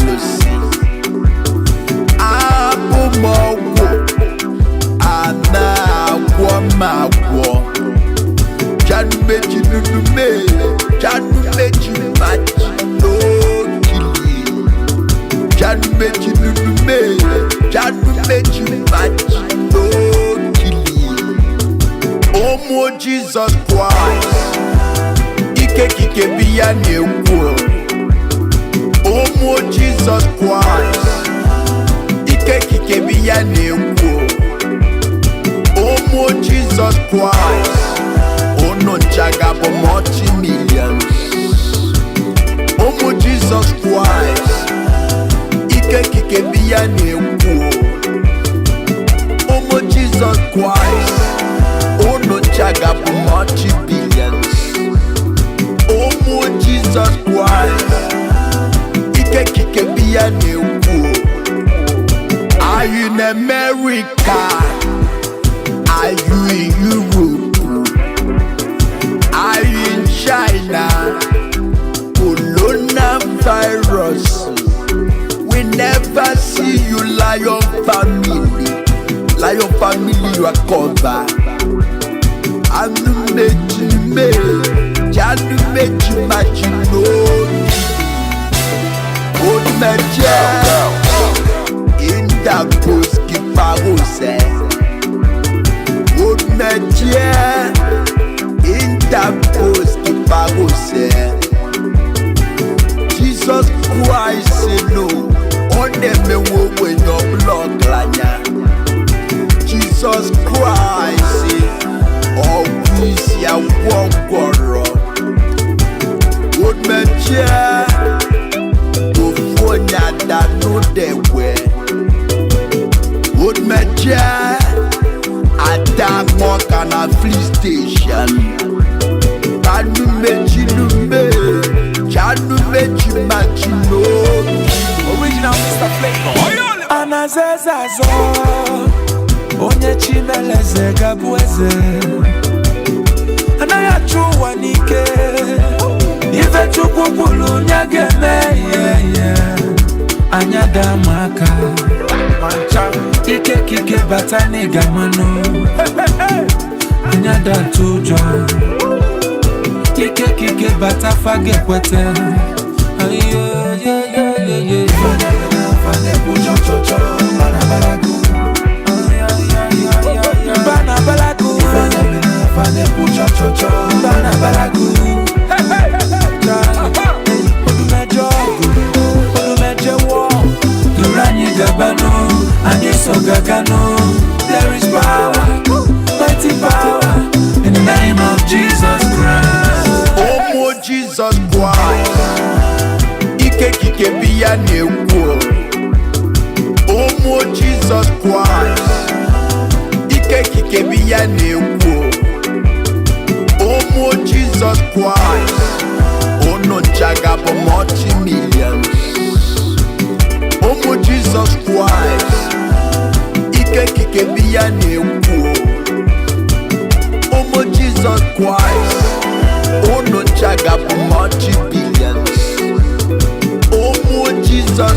lusi abu mogo ana agwo magwo janu meji nunume janu meji maji no kili janu meji nunume janu meji maji no kili Omo Jesus Christ ike kike biya newo Omo Jesus Christ ike kike biya newo Omo Jesus Christ ono chagabo multi-millions Omo Jesus Christ ike kike biya newo Omo Jesus Christ ono chagabo multi-billions Omo Jesus Christ ike kike biya newo Are you in America? Are you in Europe? Are you in China? Coronavirus. We never see you, Lion family. Lion family, you are covered. Odumeje me, Odumeje majino. Odumeje, in the post Flavour. Odumeje, in the post Flavour. Jesus Christ, no, on them when your blood lanya. Jesus Christ, always ya wongoro. Odumeje, ofonya da no dewe. Odumeje, Adamo kana free station. Odumeje nume, Odumeje majino. Original Mr. Flavour. Anazezazo, onye chimeleze gabueze. Anayachuwa nike, ife chukukulu nyageme anyada maka. Ike kike batani gamano anyada tujo Ike kike batafage kwete Fane pucho chocho Bana balagu Bana balagu Fane pucho chocho Bana balagu Odumeje wo Durani gabano Aniso gagano There is power Mighty power In the name of Jesus Christ Omo Jesus Christ ike kike biya newo Omo Jesus Christ ike kike biya newo Omo Jesus Christ ono chagabo multi-millions Omo Jesus Christ ike kike biya newo Omo Jesus Christ ono chagabo multi-billions Omo Jesus